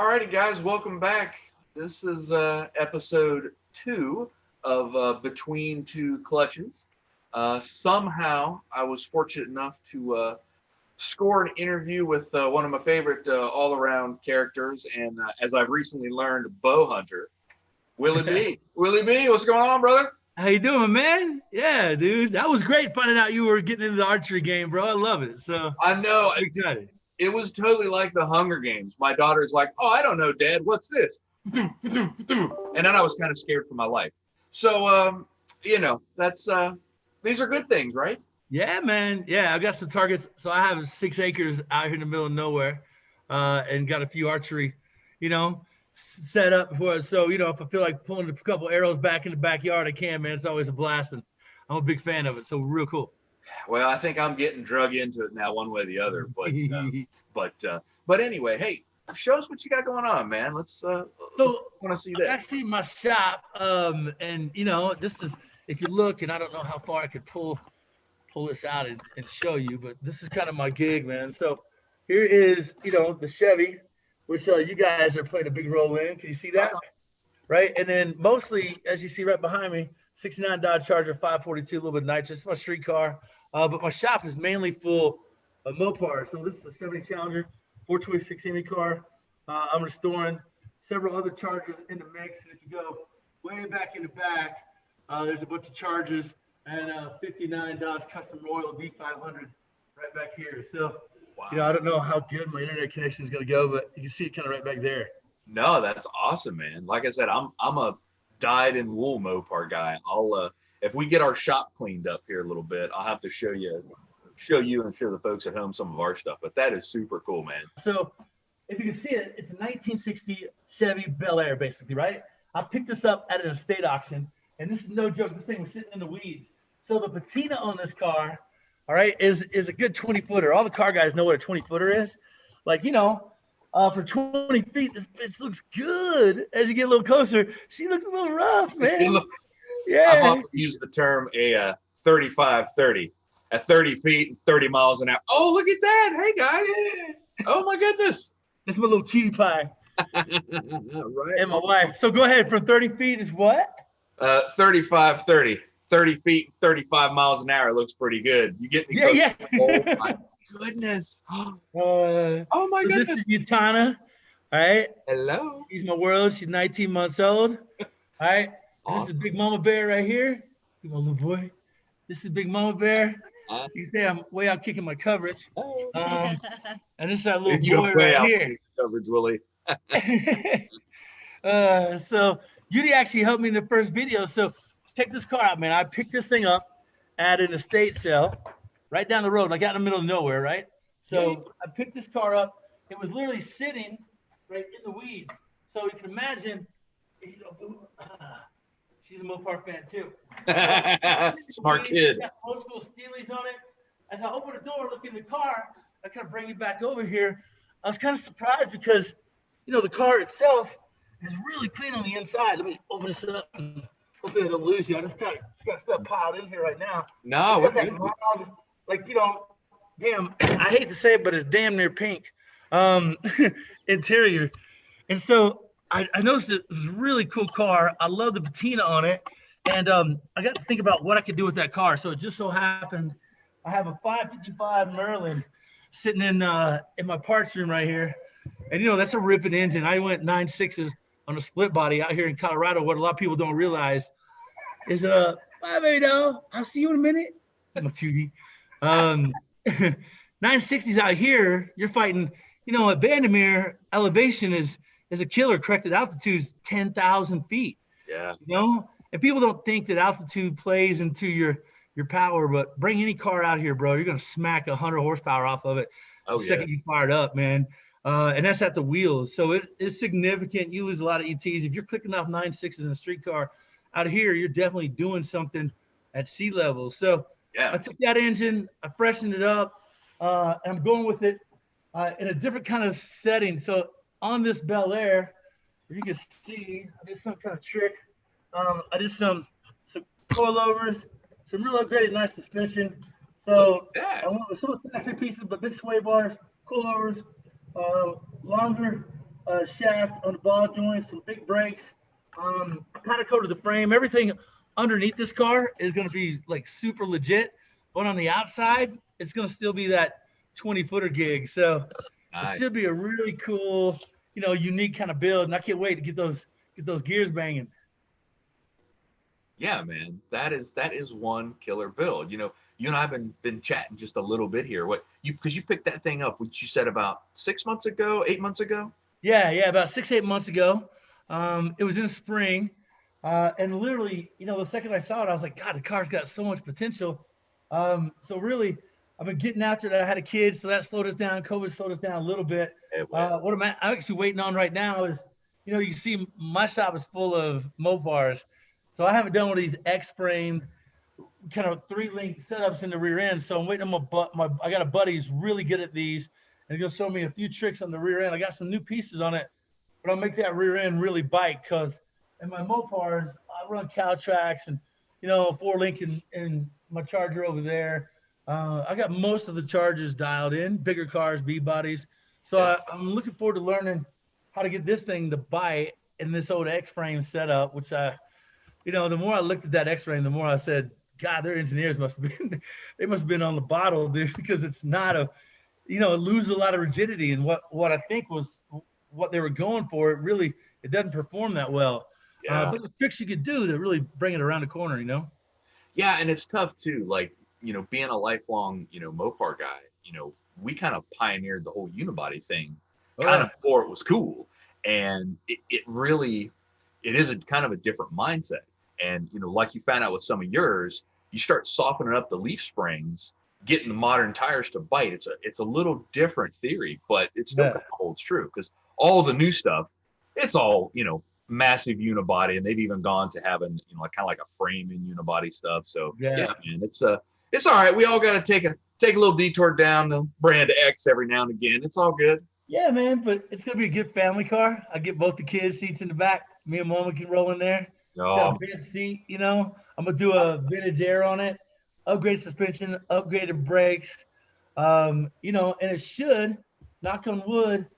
Alrighty, guys, welcome back. This is episode 2 of Between Two Clutches. Somehow, I was fortunate enough to score an interview with one of my favorite all-around characters, and as I've recently learned, bow hunter, Willie B. Willie B, what's going on, brother? How you doing, man? Yeah, dude. That was great finding out you were getting into the archery game, bro. I love it. So I know. I'm excited. It was totally like the Hunger Games. My daughter's like, "Oh, I don't know, Dad. What's this?" And then I was kind of scared for my life. So, that's these are good things, right? Yeah, man. Yeah, I got some targets. So I have 6 acres out here in the middle of nowhere, and got a few archery, set up for it. So, if I feel like pulling a couple arrows back in the backyard, I can, man. It's always a blast, and I'm a big fan of it. So real cool. Well, I think I'm getting drug into it now, one way or the other. But anyway, hey, show us what you got going on, man. Let's want to see that. Actually, my shop, and this is, if you look, and I don't know how far I could pull this out and show you, but this is kind of my gig, man. So here is, the Chevy, which you guys are playing a big role in. Can you see that? Right, and then mostly, as you see right behind me, 69 Dodge Charger 542, a little bit nitrous. It's my street car. But my shop is mainly full of Mopar. So this is a 70 Challenger, 426 Hemi car. I'm restoring several other Chargers in the mix. And if you go way back in the back, there's a bunch of Chargers and 59 Dodge Custom Royal D500 right back here. So, wow. I don't know how good my internet connection is going to go, but you can see it kind of right back there. No, that's awesome, man. Like I said, I'm a dyed-in-wool Mopar guy. I'll if we get our shop cleaned up here a little bit, I'll have to show you and show the folks at home some of our stuff. But that is super cool, man. So if you can see it, it's a 1960 Chevy Belair, basically, right? I picked this up at an estate auction, and this is no joke. This thing was sitting in the weeds. So the patina on this car, all right, is a good 20-footer. All the car guys know what a 20-footer is. Like, for 20 feet, this bitch looks good. As you get a little closer, she looks a little rough, man. Yeah. I've often used the term a 35-30 at 30 feet and 30 miles an hour. Oh, look at that. Hey, guys. Oh, my goodness. That's my little cutie pie. Right. And my wife. So go ahead. From 30 feet is what? 35-30. 30 feet, 35 miles an hour looks pretty good. You get me? Yeah. Oh, my goodness. Oh, my goodness. This is Utana. All right. Hello. She's my world. She's 19 months old. All right. Awesome. This is Big Mama Bear right here. My little boy. This is Big Mama Bear. You say I'm way out kicking my coverage. And this is our little boy right here. Coverage, Willie. So Yudi actually helped me in the first video. So check this car out, man. I picked this thing up at an estate sale right down the road, like out in the middle of nowhere, right? So I picked this car up. It was literally sitting right in the weeds. So you can imagine, she's a Mopar fan too. Smart kid. Got old school Steelies on it. As I open the door, look in the car, I kind of bring you back over here. I was kind of surprised because, the car itself is really clean on the inside. Let me open this up and hopefully I don't lose you. I just got stuff piled in here right now. No, damn, I hate to say it, but it's damn near pink interior. And so I noticed it was a really cool car. I love the patina on it. And I got to think about what I could do with that car. So it just so happened I have a 555 Merlin sitting in my parts room right here. And, that's a ripping engine. I went 9.6s on a split body out here in Colorado. What a lot of people don't realize is, bye, baby doll. I'll see you in a minute. I'm a cutie. 960s out here, you're fighting, at Bandimere, elevation is a killer. Corrected altitude is 10,000 feet. Yeah. And people don't think that altitude plays into your power, but bring any car out here, bro. You're going to smack 100 horsepower off of it the second you fire it up, man. And that's at the wheels. So it is significant. You lose a lot of ETs. If you're clicking off 9.6s in a street car out here, you're definitely doing something at sea level. So I took that engine, I freshened it up, and I'm going with it in a different kind of setting. So on this Belair, you can see I did some kind of trick. I did some coilovers, some real upgraded nice suspension. So I went with some plastic pieces, but big sway bars, coilovers, longer shaft on the ball joints, some big brakes. Powder coated the frame. Everything underneath this car is going to be like super legit, but on the outside, it's going to still be that 20-footer gig. So it Nice. should be a really cool, unique kind of build, and I can't wait to get those gears banging. Yeah, man, that is one killer build. You and I have been chatting just a little bit here. What you because you picked that thing up, which you said about 6 months ago, 8 months ago. Yeah, about 6, 8 months ago. It was in spring, and literally, the second I saw it, I was like, God, the car's got so much potential. So really, I've been getting after it. I had a kid, so that slowed us down. COVID slowed us down a little bit. It will. What I'm actually waiting on right now is, you see my shop is full of Mopars, so I haven't done one of these X-frame kind of 3-link setups in the rear end. So I'm waiting on I got a buddy who's really good at these, and he's gonna show me a few tricks on the rear end. I got some new pieces on it, but I'll make that rear end really bite because in my Mopars I run cow tracks and 4-link and my Charger over there. I got most of the Chargers dialed in, bigger cars, B bodies. So Yeah. I'm looking forward to learning how to get this thing to bite in this old X-frame setup, which the more I looked at that X-frame, the more I said, God, their engineers must have been, they must have been on the bottle, dude, because it's not it loses a lot of rigidity. And what I think was what they were going for, it doesn't perform that well. Yeah. But the tricks you could do to really bring it around the corner. Yeah, and it's tough too. Like, being a lifelong, Mopar guy, we kind of pioneered the whole unibody thing Oh, kind yeah. of before it was cool. And it really, it is a kind of a different mindset. And, like you found out with some of yours, you start softening up the leaf springs, getting the modern tires to bite. It's a little different theory, but it still Yeah. kind of holds true because all the new stuff, it's all, massive unibody, and they've even gone to having like kind of like a frame in unibody stuff. So Yeah. man, it's all right. We all got to take a little detour down the brand X every now and again. It's all good. Yeah, man, but it's gonna be a good family car. I get both the kids' seats in the back. Me and Mama can roll in there. Got a Oh, bench seat. I'm gonna do a vintage air on it, upgrade suspension, upgraded brakes. And it should, knock on wood,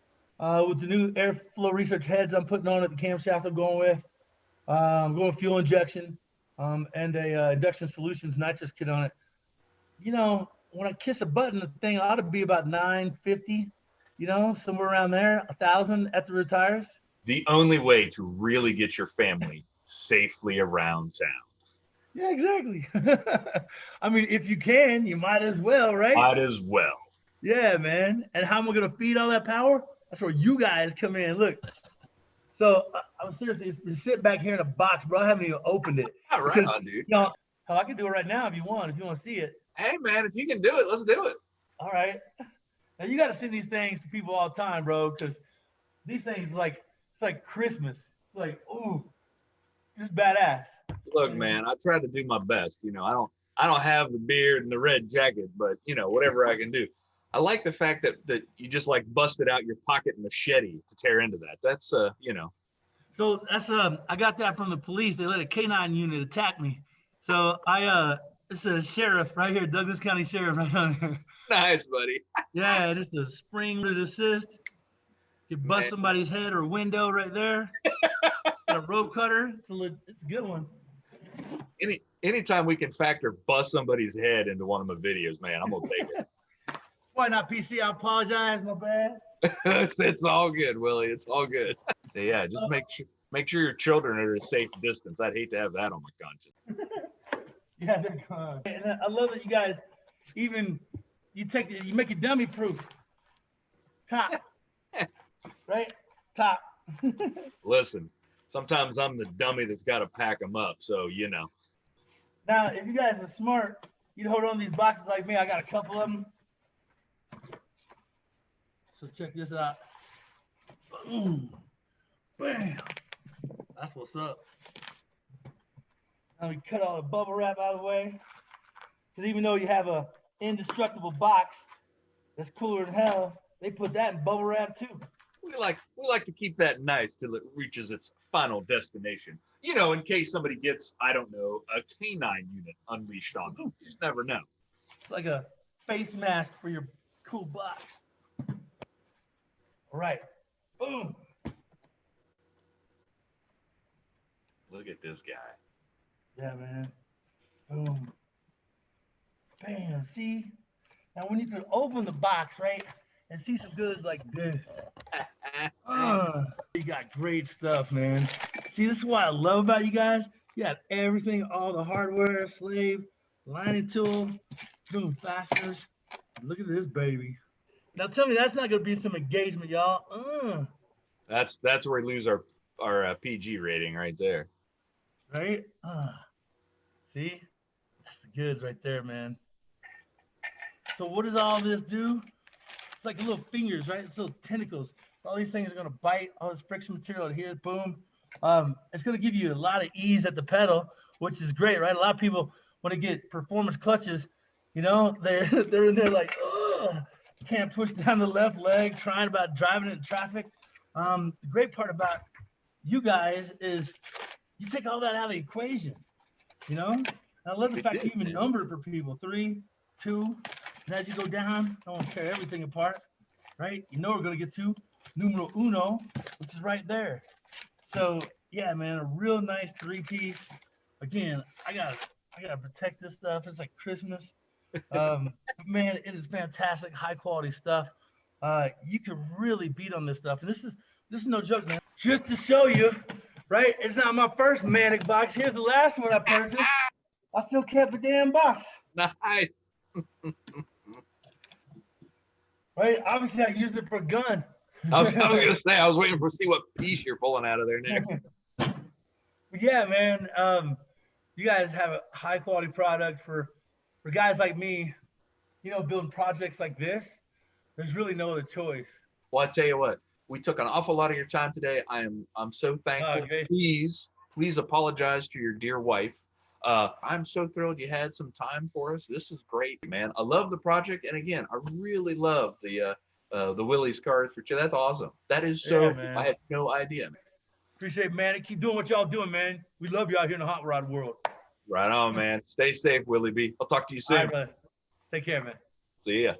with the new airflow research heads I'm putting on it, the camshaft I'm going with, going fuel injection, and a induction solutions nitrous kit on it. When I kiss a button, the thing ought to be about 950, somewhere around there, 1,000 at the retires. the only way to really get your family safely around town. Yeah, exactly. I mean, if you can, you might as well, right? Might as well. Yeah, man. And how am I going to feed all that power? That's where you guys come in. Look. So I'm seriously, it's been sitting back here in a box, bro. I haven't even opened it. All right, Because, on, dude. hell, I can do it right now if you want to see it. Hey, man, if you can do it, let's do it. All right. Now you got to send these things to people all the time, bro, because these things it's like Christmas. It's like, ooh, just badass. Look, man, I try to do my best. I don't have the beard and the red jacket, but whatever I can do. I like the fact that you just like busted out your pocket machete to tear into that. That's So that's I got that from the police. They let a canine unit attack me. So it's a sheriff right here, Douglas County Sheriff right on here. nice, buddy. Yeah, it's a spring-loaded assist. You bust somebody's head or window right there. Got a rope cutter. It's a good one. Anytime we can factor bust somebody's head into one of my videos, man, I'm gonna take it. Why not, PC? I apologize. My bad. It's all good, Willie. It's all good. So, yeah, just make sure your children are at a safe distance. I'd hate to have that on my conscience. Yeah, they're gone. And I love that you guys even you make it dummy proof. Top. Right? Top. Listen, sometimes I'm the dummy that's got to pack them up. So Now, if you guys are smart, you'd hold on to these boxes like me. I got a couple of them. So check this out. Boom. Bam. That's what's up. Now we cut all the bubble wrap out of the way. Because even though you have a indestructible box that's cooler than hell, they put that in bubble wrap too. we like to keep that nice till it reaches its final destination. In case somebody gets, I don't know, a canine unit unleashed on them. You just never know. It's like a face mask for your cool box. All right. Boom. this guy. Yeah, man. Boom. Bam. See? Now, when you can open the box, right, and see some goods like this. You got great stuff, man. See, this is what I love about you guys. You have everything, all the hardware, slave, lining tool, boom, fasteners. Look at this baby. Now tell me that's not gonna be some engagement, y'all. That's where we lose our PG rating right there. Right? See? That's the goods right there, man. So what does all this do? It's like little fingers, right? It's little tentacles. So all these things are gonna bite. All this friction material here, boom. It's gonna give you a lot of ease at the pedal, which is great, right? A lot of people when they get performance clutches, you know, they're in there like, ugh, can't push down the left leg, trying about driving in traffic. The great part about you guys is you take all that out of the equation, you know? And I love the fact you even number it for people, 3, 2, and as you go down, I want to tear everything apart, right? You know we're gonna get to numero uno, which is right there. So yeah, man, a real nice 3-piece. Again, I gotta protect this stuff. It's like Christmas. Man, it is fantastic, high quality stuff. You can really beat on this stuff, and this is no joke, man. Just to show you, right? It's not my first Mantic box. Here's the last one I purchased. I still kept the damn box. Nice. Right? Obviously, I used it for a gun. I was gonna say I was waiting to see what piece you're pulling out of there next. But yeah, man. You guys have a high quality product for guys like me, you know, building projects like this. There's really no other choice. Well, I tell you what, we took an awful lot of your time today. I'm so thankful. Okay. Please apologize to your dear wife. I'm so thrilled you had some time for us. This is great, man. I love the project, and again, I really love the Willie's cars for you. That's awesome. That is so. Yeah, I had no idea, man. Appreciate it, man. Keep doing what y'all doing, man. We love you out here in the hot rod world. Right on, man. Stay safe, Willie B. I'll talk to you soon. All right, brother. Take care, man. See ya.